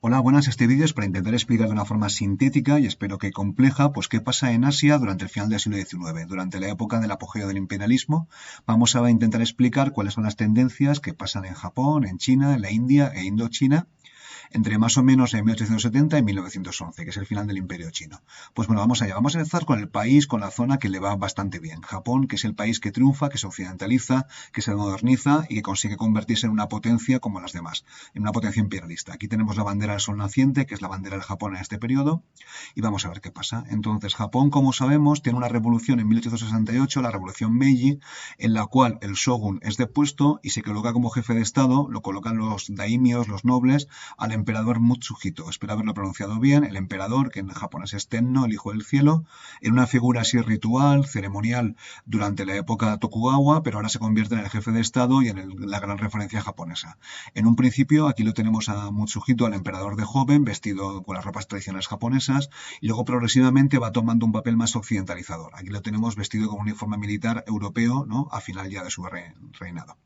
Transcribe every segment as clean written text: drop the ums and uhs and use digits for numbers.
Hola, buenas. Este vídeo es para intentar explicar de una forma sintética y espero que compleja, pues qué pasa en Asia durante el final del siglo XIX, durante la época del apogeo del imperialismo. Vamos a intentar explicar cuáles son las tendencias que pasan en Japón, en China, en la India e Indochina entre más o menos en 1870 y 1911, que es el final del Imperio Chino. Pues bueno, vamos allá. Vamos a empezar con el país, con la zona que le va bastante bien. Japón, que es el país que triunfa, que se occidentaliza, que se moderniza y que consigue convertirse en una potencia como las demás, en una potencia imperialista. Aquí tenemos la bandera del sol naciente, que es la bandera del Japón en este periodo, y vamos a ver qué pasa. Entonces, Japón, como sabemos, tiene una revolución en 1868, la revolución Meiji, en la cual el shogun es depuesto y se coloca como jefe de Estado, lo colocan los daimios, los nobles, al emperador Mutsuhito. Espero haberlo pronunciado bien. El emperador, que en japonés es Tenno, el hijo del cielo, en una figura así ritual, ceremonial, durante la época Tokugawa, pero ahora se convierte en el jefe de Estado y en la gran referencia japonesa. En un principio, aquí lo tenemos a Mutsuhito, al emperador de joven, vestido con las ropas tradicionales japonesas, y luego progresivamente va tomando un papel más occidentalizador. Aquí lo tenemos vestido con un uniforme militar europeo, ¿no? A final ya de su reinado.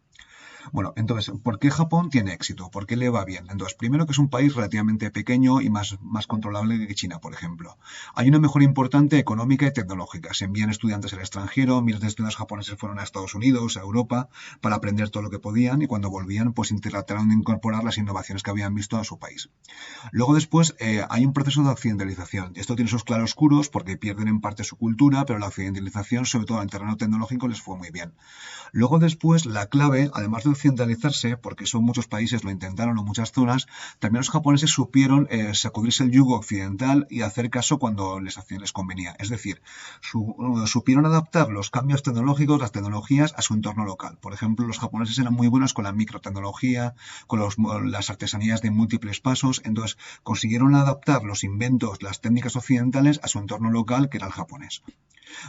Bueno, entonces, ¿por qué Japón tiene éxito? ¿Por qué le va bien? Entonces, primero que es un país relativamente pequeño y más controlable que China, por ejemplo. Hay una mejora importante económica y tecnológica. Se envían estudiantes al extranjero, miles de estudiantes japoneses fueron a Estados Unidos, a Europa, para aprender todo lo que podían y cuando volvían, pues trataron de incorporar las innovaciones que habían visto a su país. Luego después hay un proceso de occidentalización. Esto tiene sus claroscuros porque pierden en parte su cultura, pero la occidentalización, sobre todo en el terreno tecnológico, les fue muy bien. Luego después, la clave, además de occidentalizarse, porque son muchos países lo intentaron o muchas zonas, también los japoneses supieron sacudirse el yugo occidental y hacer caso cuando les convenía. Es decir, supieron adaptar los cambios tecnológicos, las tecnologías, a su entorno local. Por ejemplo, los japoneses eran muy buenos con la microtecnología, con las artesanías de múltiples pasos, entonces consiguieron adaptar los inventos, las técnicas occidentales a su entorno local, que era el japonés.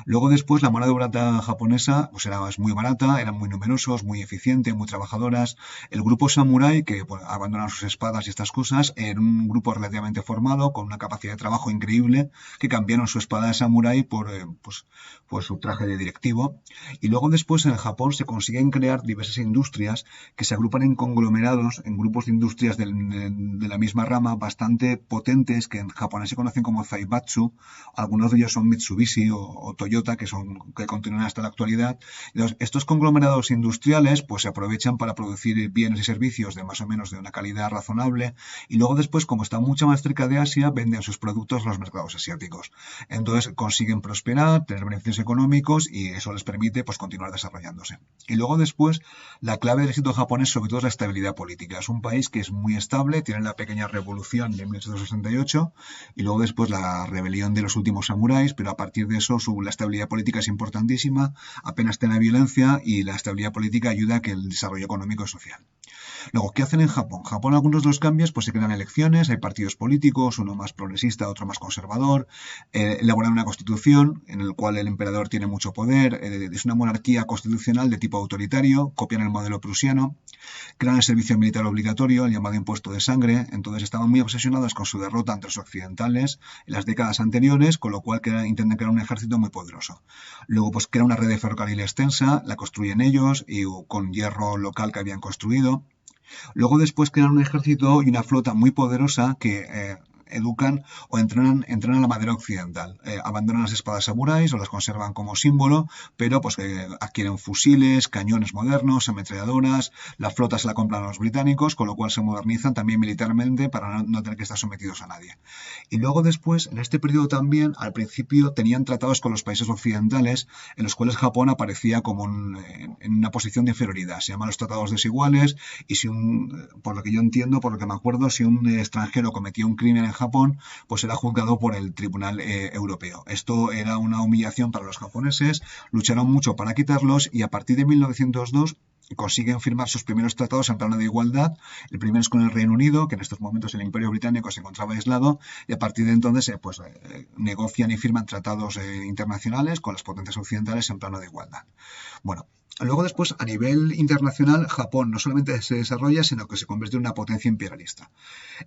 Luego después la mano de obra japonesa pues era muy barata, eran muy numerosos, muy eficientes, muy trabajadoras. El grupo samurái, que pues, abandonan sus espadas y estas cosas, era un grupo relativamente formado, con una capacidad de trabajo increíble, que cambiaron su espada de samurái por su traje de directivo. Y luego después en Japón se consiguen crear diversas industrias que se agrupan en conglomerados, en grupos de industrias de la misma rama, bastante potentes, que en japonés se conocen como Zaibatsu. Algunos de ellos son Mitsubishi o Toyota, que continúan hasta la actualidad. Entonces, estos conglomerados industriales pues se aprovechan para producir bienes y servicios de más o menos de una calidad razonable y luego después, como están mucho más cerca de Asia, venden sus productos a los mercados asiáticos. Entonces consiguen prosperar, tener beneficios económicos y eso les permite pues continuar desarrollándose. Y luego después, la clave del éxito japonés sobre todo es la estabilidad política. Es un país que es muy estable, tiene la pequeña revolución de 1868 y luego después la rebelión de los últimos samuráis, pero a partir de eso la estabilidad política es importantísima, apenas tiene violencia y la estabilidad política ayuda a que el desarrollo económico y social. Luego, ¿qué hacen en Japón? Japón, algunos de los cambios, pues se crean elecciones, hay partidos políticos, uno más progresista, otro más conservador, elaboran una constitución en la cual el emperador tiene mucho poder, es una monarquía constitucional de tipo autoritario, copian el modelo prusiano, crean el servicio militar obligatorio, el llamado impuesto de sangre, entonces estaban muy obsesionados con su derrota ante los occidentales en las décadas anteriores, con lo cual intentan crear un ejército muy poderoso. Luego, pues crean una red de ferrocarril extensa, la construyen ellos y con hierro local que habían construido. Luego después crean un ejército y una flota muy poderosa que educan o entrenan la madera occidental. Abandonan las espadas samuráis o las conservan como símbolo, pero pues adquieren fusiles, cañones modernos, ametralladoras, la flota se la compran a los británicos, con lo cual se modernizan también militarmente para no tener que estar sometidos a nadie. Y luego después, en este periodo también, al principio tenían tratados con los países occidentales en los cuales Japón aparecía como en una posición de inferioridad. Se llaman los tratados desiguales y por lo que yo entiendo, por lo que me acuerdo, si un extranjero cometía un crimen en Japón, pues era juzgado por el Tribunal Europeo. Esto era una humillación para los japoneses, lucharon mucho para quitarlos y a partir de 1902 consiguen firmar sus primeros tratados en plano de igualdad. El primero es con el Reino Unido, que en estos momentos el Imperio Británico se encontraba aislado, y a partir de entonces negocian y firman tratados internacionales con las potencias occidentales en plano de igualdad. Bueno, Luego después, a nivel internacional, Japón no solamente se desarrolla, sino que se convierte en una potencia imperialista.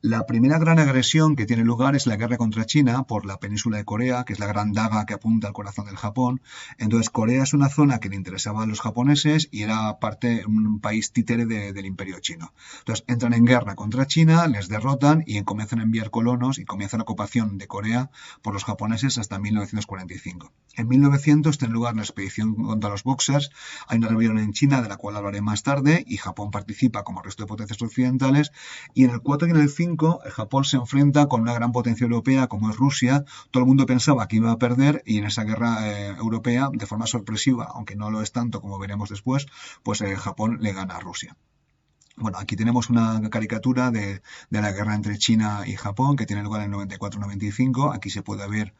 La primera gran agresión que tiene lugar es la guerra contra China por la península de Corea, que es la gran daga que apunta al corazón del Japón. Entonces, Corea es una zona que le interesaba a los japoneses y era parte, un país títere del imperio chino. Entonces, entran en guerra contra China, les derrotan y comienzan a enviar colonos y comienza la ocupación de Corea por los japoneses hasta 1945. En 1900 tiene lugar la expedición contra los Boxers. Hay una rebelión en China, de la cual hablaré más tarde, y Japón participa como el resto de potencias occidentales. Y en el 4 y en el 5, Japón se enfrenta con una gran potencia europea como es Rusia. Todo el mundo pensaba que iba a perder y en esa guerra europea, de forma sorpresiva, aunque no lo es tanto como veremos después, pues Japón le gana a Rusia. Bueno, aquí tenemos una caricatura de la guerra entre China y Japón que tiene lugar en el 94-95. Aquí se puede ver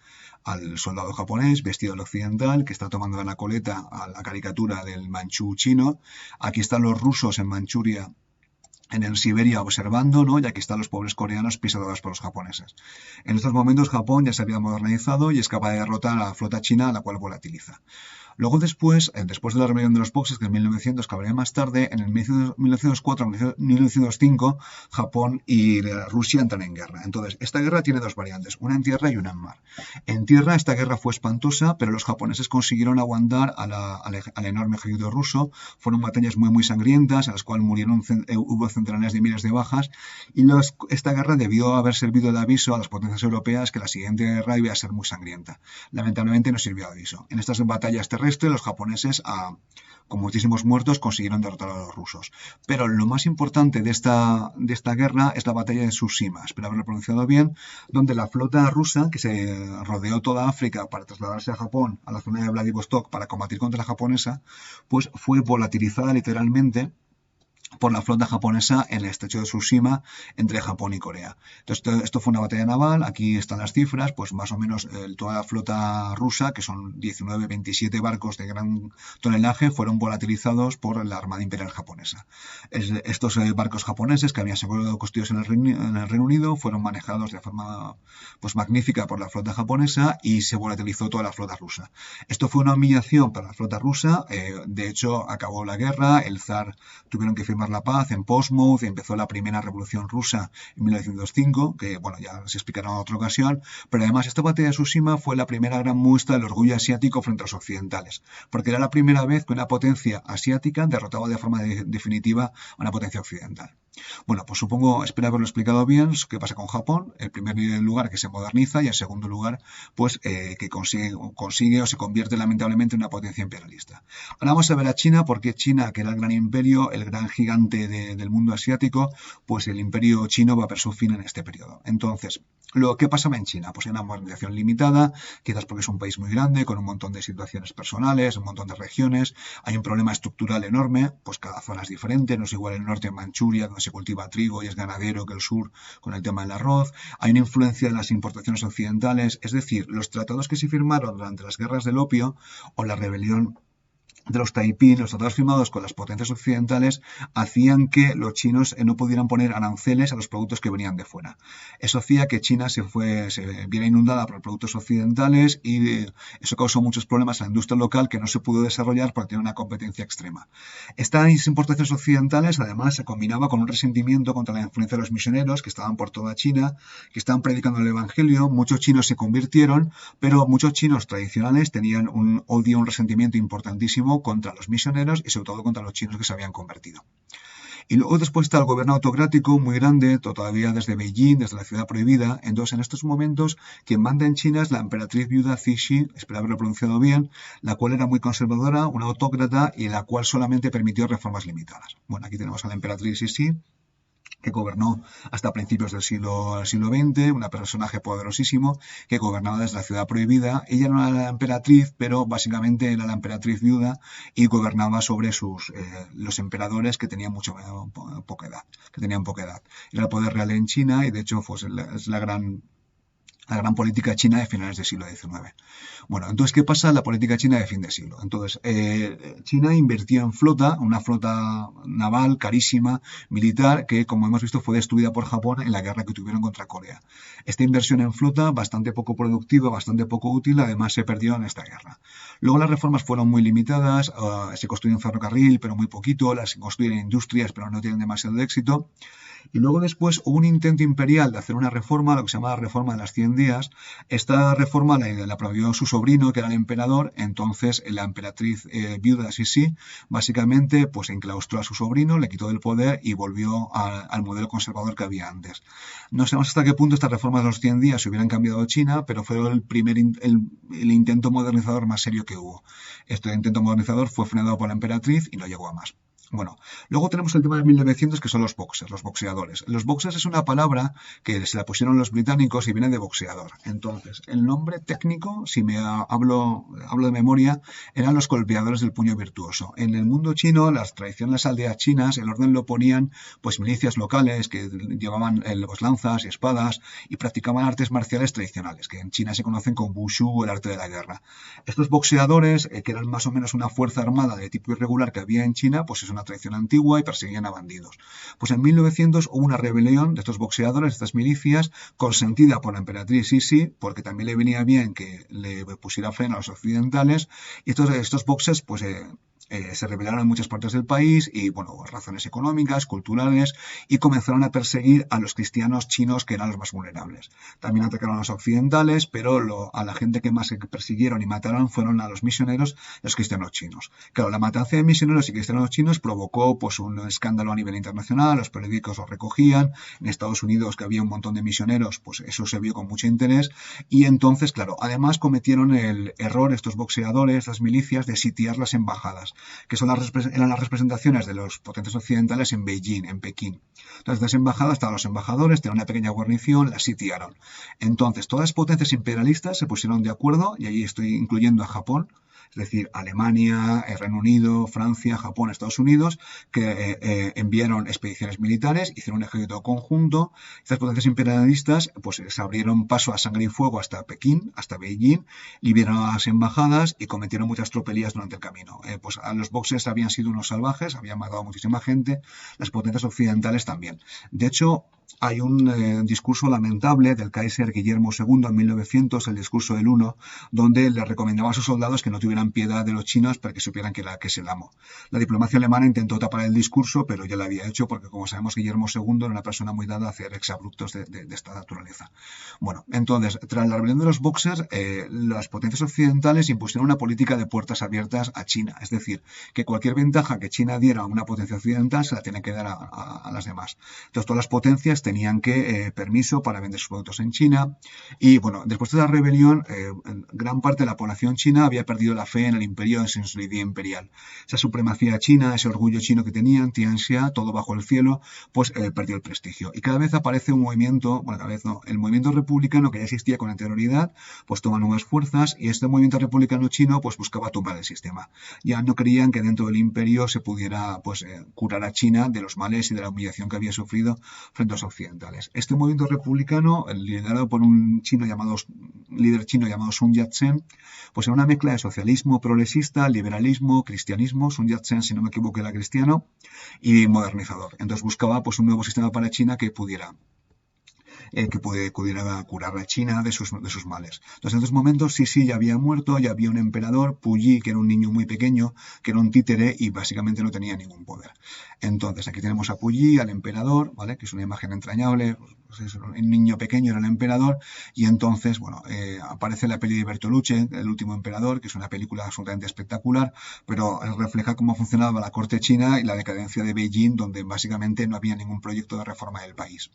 al soldado japonés vestido al occidental que está tomando de la coleta a la caricatura del Manchú chino. Aquí están los rusos en Manchuria, en el Siberia, observando, ¿no? Y aquí están los pobres coreanos pisoteados por los japoneses. En estos momentos Japón ya se había modernizado y es capaz de derrotar a la flota china, a la cual volatiliza. Luego después de la rebelión de los Boxers, que en 1900, que hablaré más tarde, en el 1904-1905, Japón y Rusia entran en guerra. Entonces, esta guerra tiene dos variantes, una en tierra y una en mar. En tierra esta guerra fue espantosa, pero los japoneses consiguieron aguantar al enorme ejército ruso. Fueron batallas muy sangrientas, en las cuales hubo centenares de miles de bajas, y esta guerra debió haber servido de aviso a las potencias europeas que la siguiente guerra iba a ser muy sangrienta. Lamentablemente no sirvió de aviso. En estas batallas terrestres, los japoneses, con muchísimos muertos, consiguieron derrotar a los rusos. Pero lo más importante de esta guerra es la batalla de Tsushima, espero haberlo pronunciado bien, donde la flota rusa, que se rodeó toda África para trasladarse a Japón, a la zona de Vladivostok, para combatir contra la japonesa, pues fue volatilizada literalmente por la flota japonesa en el estrecho de Tsushima entre Japón y Corea. Entonces, esto fue una batalla naval, aquí están las cifras, pues más o menos toda la flota rusa, que son 19-27 barcos de gran tonelaje, fueron volatilizados por la Armada Imperial Japonesa. Estos barcos japoneses, que habían sido construidos en el Reino Unido, fueron manejados de forma pues magnífica por la flota japonesa y se volatilizó toda la flota rusa. Esto fue una humillación para la flota rusa, de hecho acabó la guerra, el zar tuvieron que firmar la paz en Portsmouth, empezó la primera revolución rusa en 1905, que bueno, ya se explicará en otra ocasión, pero además esta batalla de Tsushima fue la primera gran muestra del orgullo asiático frente a los occidentales, porque era la primera vez que una potencia asiática derrotaba de forma definitiva a una potencia occidental. Bueno, pues espero haberlo explicado bien, qué pasa con Japón, en primer lugar que se moderniza y en segundo lugar pues que consigue o se convierte lamentablemente en una potencia imperialista. Ahora vamos a ver a China, porque China, que era el gran imperio, el gran gigante del mundo asiático, pues el imperio chino va a ver su fin en este periodo. Entonces, ¿qué pasaba en China? Pues hay una modernización limitada, quizás porque es un país muy grande, con un montón de situaciones personales, un montón de regiones, hay un problema estructural enorme, pues cada zona es diferente, no es igual el norte de Manchuria, donde se cultiva trigo y es ganadero, que el sur con el tema del arroz, hay una influencia de las importaciones occidentales, es decir, los tratados que se firmaron durante las guerras del opio o la rebelión de los Taiping, los tratados firmados con las potencias occidentales, hacían que los chinos no pudieran poner aranceles a los productos que venían de fuera. Eso hacía que China se viera inundada por productos occidentales y eso causó muchos problemas a la industria local, que no se pudo desarrollar porque tenía una competencia extrema. Estas importaciones occidentales además se combinaba con un resentimiento contra la influencia de los misioneros que estaban por toda China, que estaban predicando el evangelio. Muchos chinos se convirtieron, pero muchos chinos tradicionales tenían un odio, un resentimiento importantísimo contra los misioneros y sobre todo contra los chinos que se habían convertido. Y luego después está el gobierno autocrático muy grande, todavía desde Beijing, desde la ciudad prohibida. Entonces, en estos momentos, quien manda en China es la emperatriz viuda Cixi, espero haberlo pronunciado bien, la cual era muy conservadora, una autócrata y la cual solamente permitió reformas limitadas. Bueno, aquí tenemos a la emperatriz Cixi, que gobernó hasta principios del siglo XX, un personaje poderosísimo que gobernaba desde la ciudad prohibida. Ella no era la emperatriz, pero básicamente era la emperatriz viuda y gobernaba sobre los emperadores que tenían poca edad. Era el poder real en China y de hecho es la gran la gran política china de finales del siglo XIX. Bueno, entonces, ¿qué pasa en la política china de fin de siglo? Entonces, China invertía en flota, una flota naval carísima, militar, que, como hemos visto, fue destruida por Japón en la guerra que tuvieron contra Corea. Esta inversión en flota, bastante poco productiva, bastante poco útil, además se perdió en esta guerra. Luego las reformas fueron muy limitadas, se construyó un ferrocarril, pero muy poquito, las construyen industrias, pero no tienen demasiado éxito. Y luego después hubo un intento imperial de hacer una reforma, lo que se llama la reforma de las 100 días. Esta reforma la apropió su sobrino, que era el emperador. Entonces la emperatriz viuda Sisi básicamente pues enclaustró a su sobrino, le quitó del poder y volvió al modelo conservador que había antes. No sabemos hasta qué punto estas reformas de los 100 días se hubieran cambiado China, pero fue el intento modernizador más serio que hubo. Este intento modernizador fue frenado por la emperatriz y no llegó a más. Bueno, luego tenemos el tema de 1900, que son los boxers, los boxeadores. Los boxers es una palabra que se la pusieron los británicos y viene de boxeador. Entonces, el nombre técnico, si me hablo de memoria, eran los golpeadores del puño virtuoso. En el mundo chino, las tradiciones aldeas chinas, el orden lo ponían pues milicias locales que llevaban los lanzas y espadas y practicaban artes marciales tradicionales, que en China se conocen como wushu, el arte de la guerra. Estos boxeadores, que eran más o menos una fuerza armada de tipo irregular que había en China, pues es una tradición antigua y perseguían a bandidos. Pues en 1900 hubo una rebelión de estos boxeadores, de estas milicias, consentida por la emperatriz Sisi, porque también le venía bien que le pusiera freno a los occidentales, y estos boxers pues se rebelaron en muchas partes del país y, bueno, razones económicas, culturales, y comenzaron a perseguir a los cristianos chinos, que eran los más vulnerables. También atacaron a los occidentales, pero a la gente que más persiguieron y mataron fueron a los misioneros y los cristianos chinos. Claro, la matanza de misioneros y cristianos chinos provocó pues un escándalo a nivel internacional, los periódicos lo recogían, en Estados Unidos, que había un montón de misioneros, pues eso se vio con mucho interés, y entonces, claro, además cometieron el error estos boxeadores, las milicias, de sitiar las embajadas, que eran las representaciones de los potentes occidentales en Beijing, en Pekín. Entonces, las embajadas estaban los embajadores, tenían una pequeña guarnición, las sitiaron. Entonces, todas las potencias imperialistas se pusieron de acuerdo, y ahí estoy incluyendo a Japón, es decir, Alemania, Reino Unido, Francia, Japón, Estados Unidos, que enviaron expediciones militares, hicieron un ejército conjunto. Estas potencias imperialistas pues se abrieron paso a sangre y fuego hasta Pekín, hasta Beijing, liberaron a las embajadas y cometieron muchas tropelías durante el camino. Pues a los boxers habían sido unos salvajes, habían matado a muchísima gente, las potencias occidentales también. De hecho, hay un discurso lamentable del Kaiser Guillermo II en 1900, el discurso del Uno, donde le recomendaba a sus soldados que no tuvieran piedad de los chinos para que supieran que es el amo. La diplomacia alemana intentó tapar el discurso, pero ya lo había hecho porque, como sabemos, Guillermo II era una persona muy dada a hacer exabruptos de esta naturaleza. Bueno, entonces, tras la rebelión de los boxers, las potencias occidentales impusieron una política de puertas abiertas a China, es decir, que cualquier ventaja que China diera a una potencia occidental se la tiene que dar a las demás. Entonces, todas las potencias tenían permiso para vender sus productos en China, y bueno, después de la rebelión, gran parte de la población china había perdido la fe en el imperio, en su idea imperial. Esa supremacía china, ese orgullo chino que tenían, Tianxia, todo bajo el cielo, pues perdió el prestigio. Y cada vez aparece un movimiento, bueno, cada vez no, el movimiento republicano, que ya existía con anterioridad, pues toma nuevas fuerzas, y este movimiento republicano chino pues buscaba tumbar el sistema. Ya no creían que dentro del imperio se pudiera pues curar a China de los males y de la humillación que había sufrido frente a los occidentales. Este movimiento republicano, liderado por un líder chino llamado Sun Yat-sen, pues era una mezcla de socialismo progresista, liberalismo, cristianismo. Sun Yat-sen, si no me equivoco, era cristiano, y modernizador. Entonces buscaba pues un nuevo sistema para China que pudiera curar a China de sus males. Entonces, en estos momentos, Sisi ya había muerto, ya había un emperador, Puyi, que era un niño muy pequeño, que era un títere y básicamente no tenía ningún poder. Entonces, aquí tenemos a Puyi, al emperador, ¿vale? Que es una imagen entrañable, pues es un niño pequeño, era el emperador, y entonces, bueno, aparece la peli de Bertolucci, El último emperador, que es una película absolutamente espectacular, pero refleja cómo funcionaba la corte china y la decadencia de Beijing, donde básicamente no había ningún proyecto de reforma del país.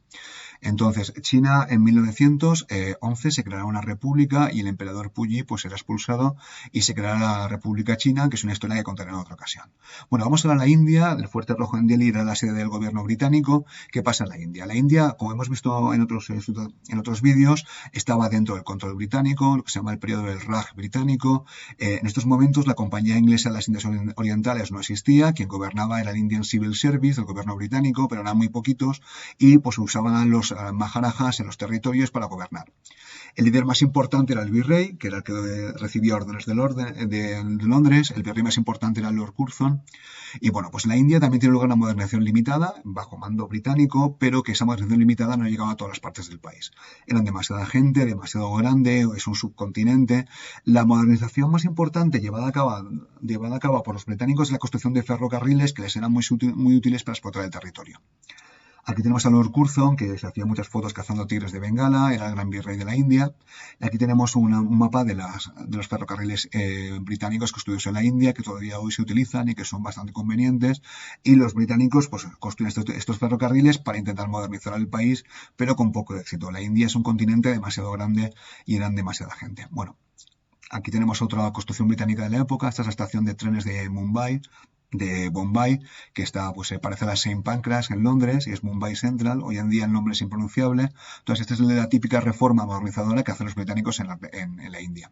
Entonces, China en 1911 se creará una república y el emperador Puyi pues será expulsado y se creará la República China, que es una historia que contaré en otra ocasión. Bueno, vamos ahora a la India. El Fuerte Rojo en Delhi era la sede del gobierno británico. ¿Qué pasa en la India? La India, como hemos visto en otros vídeos, estaba dentro del control británico, lo que se llama el periodo del Raj británico. En estos momentos la compañía inglesa de las Indias Orientales no existía, quien gobernaba era el Indian Civil Service, el gobierno británico, pero eran muy poquitos, y pues usaban a los Maharajas, barajas en los territorios para gobernar. El líder más importante era el virrey, que era el que recibía órdenes de Londres. El virrey más importante era Lord Curzon. Y bueno, pues en la India también tiene lugar una modernización limitada, bajo mando británico, pero que esa modernización limitada no llegaba a todas las partes del país. Eran demasiada gente, demasiado grande, es un subcontinente. La modernización más importante llevada a cabo por los británicos es la construcción de ferrocarriles que les eran muy útiles para explotar el territorio. Aquí tenemos a Lord Curzon, que se hacía muchas fotos cazando tigres de Bengala, era el gran virrey de la India. Y aquí tenemos un mapa de los ferrocarriles británicos construidos en la India, que todavía hoy se utilizan y que son bastante convenientes. Y los británicos pues, construyen estos ferrocarriles para intentar modernizar el país, pero con poco éxito. La India es un continente demasiado grande y eran demasiada gente. Bueno, aquí tenemos otra construcción británica de la época. Esta es la estación de trenes de Bombay, que está, pues se parece a la St. Pancras en Londres y es Mumbai Central. Hoy en día el nombre es impronunciable. Entonces, esta es la típica reforma modernizadora que hacen los británicos en la India.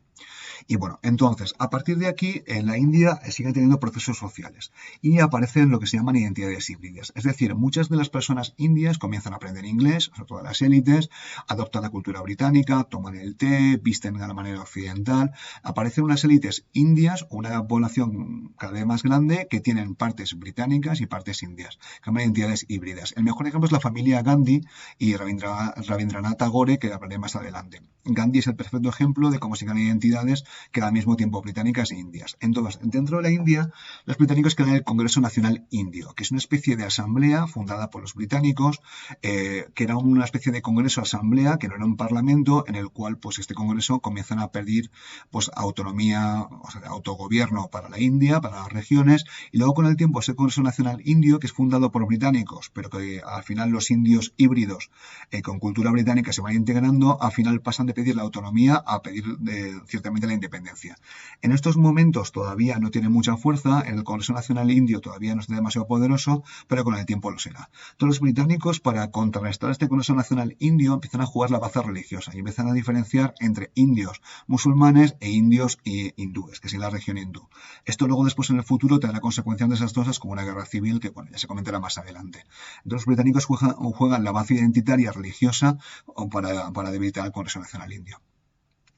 Y bueno, entonces, a partir de aquí, en la India siguen teniendo procesos sociales y aparecen lo que se llaman identidades híbridas. Es decir, muchas de las personas indias comienzan a aprender inglés, sobre todo las élites, adoptan la cultura británica, toman el té, visten de la manera occidental. Aparecen unas élites indias, una población cada vez más grande que tienen partes británicas y partes indias, que llaman identidades híbridas. El mejor ejemplo es la familia Gandhi y Rabindranath Tagore, que hablaré más adelante. Gandhi es el perfecto ejemplo de cómo se crean identidades que al mismo tiempo británicas e indias. Entonces, dentro de la India, los británicos crean el Congreso Nacional Indio, que es una especie de asamblea fundada por los británicos, que era una especie de congreso-asamblea, que no era un parlamento, en el cual pues este congreso comienzan a pedir pues autonomía, o sea, autogobierno para la India, para las regiones, y luego con el tiempo ese Congreso Nacional Indio, que es fundado por británicos, pero que al final los indios híbridos con cultura británica se van integrando, al final pasan de pedir la autonomía a pedir ciertamente la independencia. En estos momentos todavía no tiene mucha fuerza, el Congreso Nacional Indio todavía no es demasiado poderoso, pero con el tiempo lo será. Entonces los británicos, para contrarrestar este Congreso Nacional Indio, empiezan a jugar la baza religiosa y empiezan a diferenciar entre indios musulmanes e indios hindúes, que es la región hindú. Esto luego después en el futuro tendrá consecuencias desastrosas como una guerra civil que bueno, ya se comentará más adelante. Entonces los británicos juegan la baza identitaria religiosa para debilitar el Congreso Nacional Indio.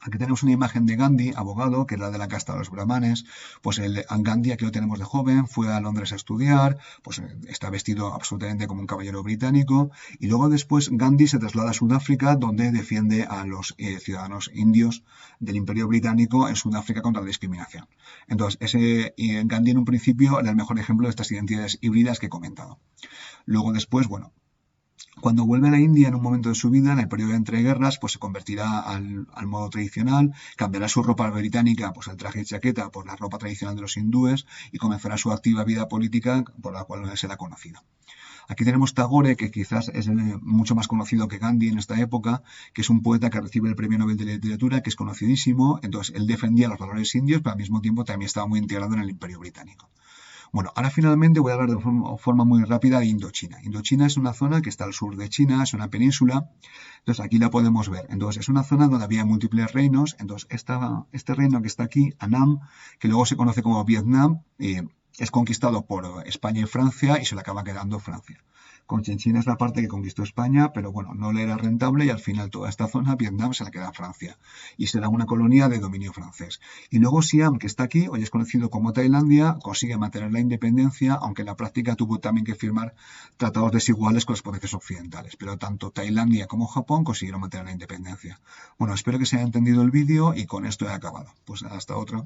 Aquí tenemos una imagen de Gandhi, abogado, que es la de la casta de los brahmanes. Pues Gandhi, aquí lo tenemos de joven, fue a Londres a estudiar, pues está vestido absolutamente como un caballero británico. Y luego después Gandhi se traslada a Sudáfrica, donde defiende a los ciudadanos indios del Imperio Británico en Sudáfrica contra la discriminación. Entonces, Gandhi en un principio era el mejor ejemplo de estas identidades híbridas que he comentado. Luego después, bueno, cuando vuelve a la India en un momento de su vida, en el periodo de entreguerras, pues se convertirá al modo tradicional, cambiará su ropa británica, pues el traje y chaqueta, por la ropa tradicional de los hindúes y comenzará su activa vida política por la cual será conocido. Aquí tenemos Tagore, que quizás es mucho más conocido que Gandhi en esta época, que es un poeta que recibe el Premio Nobel de Literatura, que es conocidísimo. Entonces, él defendía los valores indios, pero al mismo tiempo también estaba muy integrado en el Imperio Británico. Bueno, ahora finalmente voy a hablar de forma muy rápida de Indochina. Indochina es una zona que está al sur de China, es una península. Entonces aquí la podemos ver. Entonces es una zona donde había múltiples reinos. Entonces este reino que está aquí, Annam, que luego se conoce como Vietnam, es conquistado por España y Francia y se le acaba quedando Francia. Conchinchina es la parte que conquistó España, pero bueno, no le era rentable y al final toda esta zona, Vietnam, se la queda a Francia y será una colonia de dominio francés. Y luego Siam, que está aquí, hoy es conocido como Tailandia, consigue mantener la independencia, aunque en la práctica tuvo también que firmar tratados desiguales con las potencias occidentales, pero tanto Tailandia como Japón consiguieron mantener la independencia. Bueno, espero que se haya entendido el vídeo y con esto he acabado. Pues hasta otra.